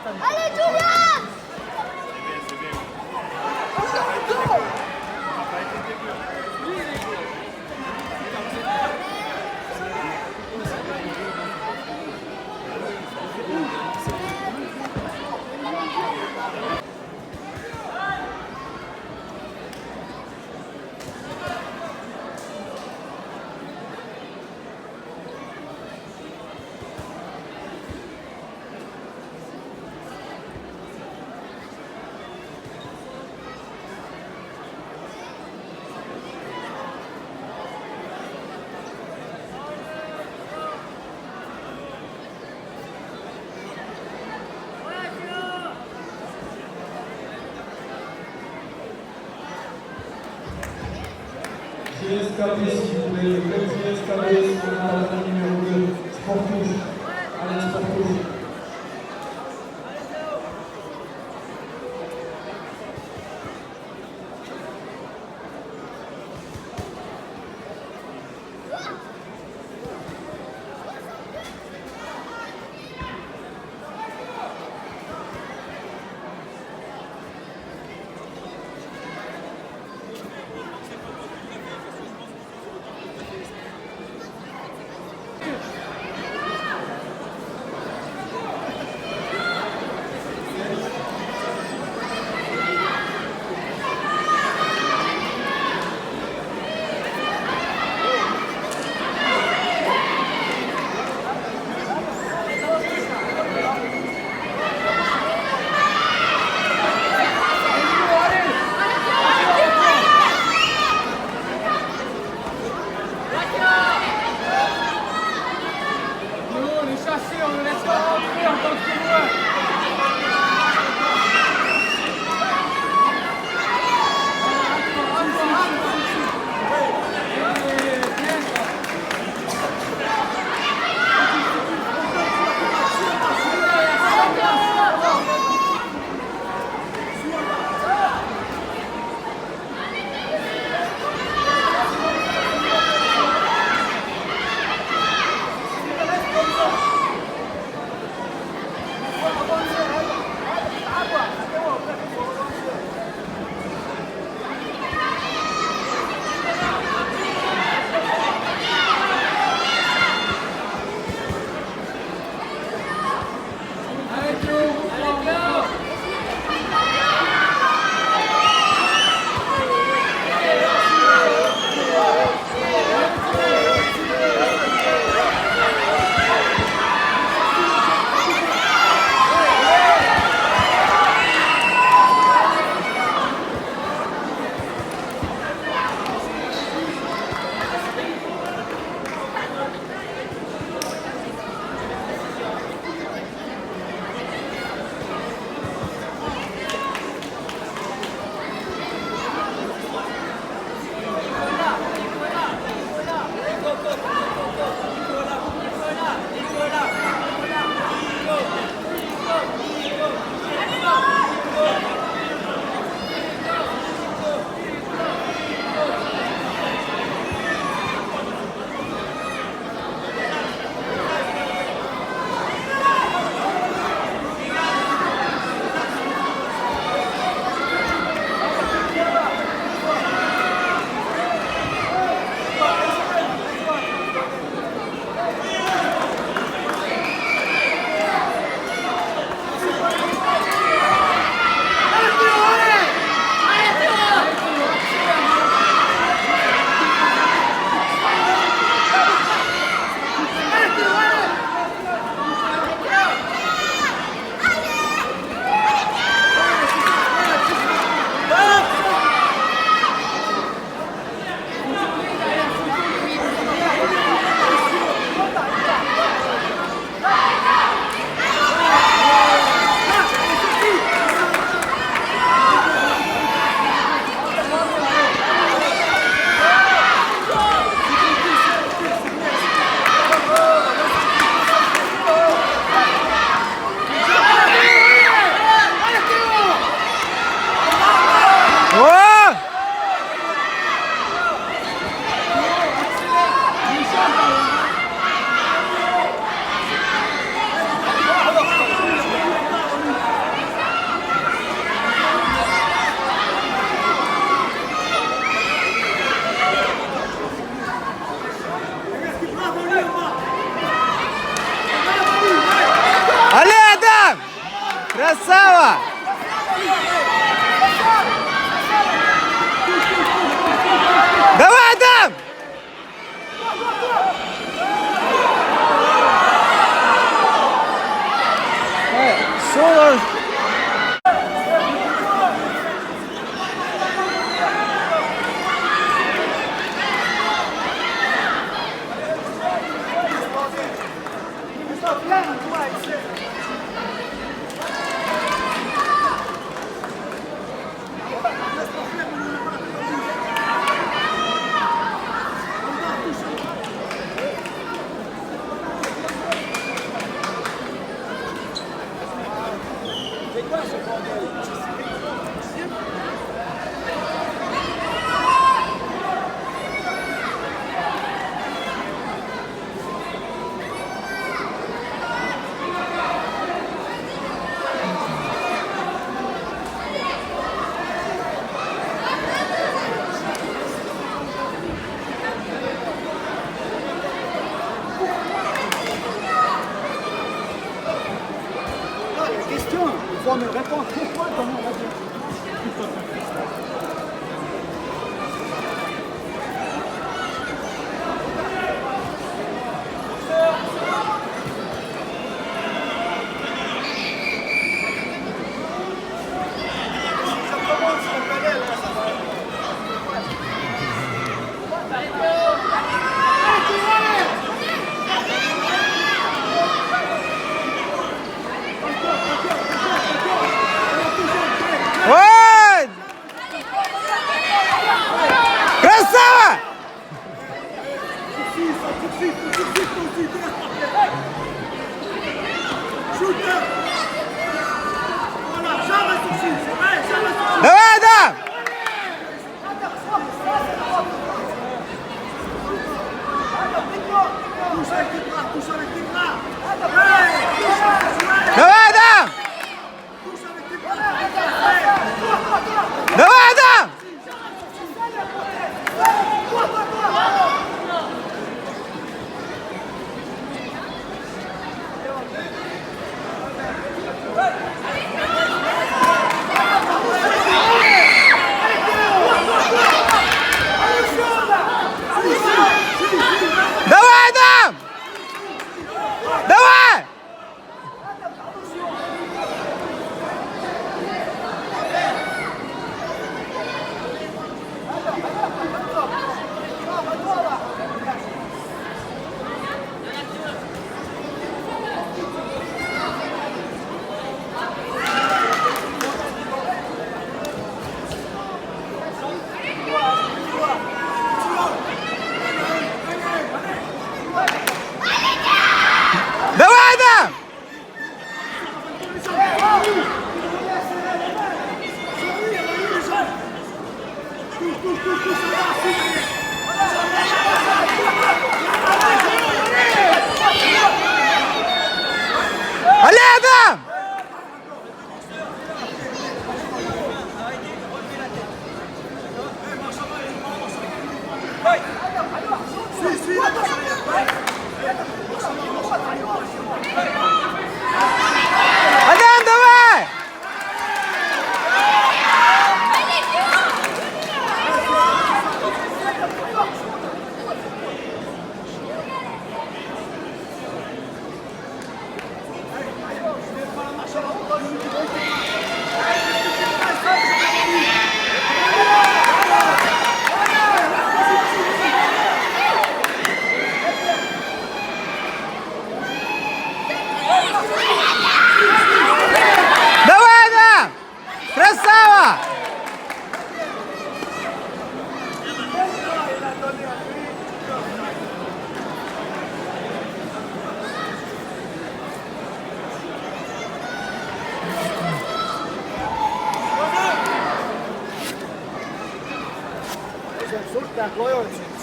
Allez, Julian! JSKB, s'il vous plaît, le club JSKB sur la numéro 2, Sport Touche. Allez, Sport Touche. Красава! Давай, Адам! Соло. Il faut me répondre pourquoi, comment on va dire. Ой! Красава! Давай, Адам! Давай, Адам! Давай, Адам! Давай, Адам! Давай! Давай, Адам! Allez, Adam! Адам, давай! Давай, Адам! Красава!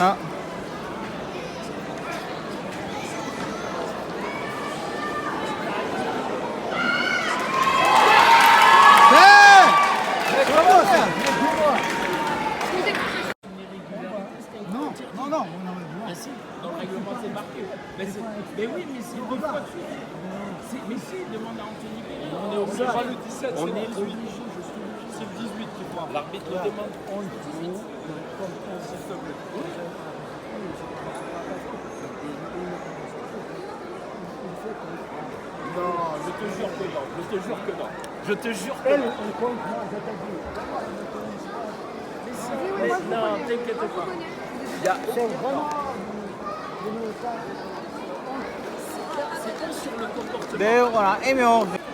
Ah. Non. Dans le règlement, c'est marqué. Mais oui, mais si, deux fois de suite. Mais si, demande à Anthony Perry. On est au C'est pas le 17, on est le 8. C'est le 18 qui prend. L'arbitre le demande. 18. Non, je te jure que non. Je te jure que non. Je te jure que non. Mais non, t'inquiète pas. Il y a C'est vraiment. c'est pas sur le comportement. 네, 이거랑 애명.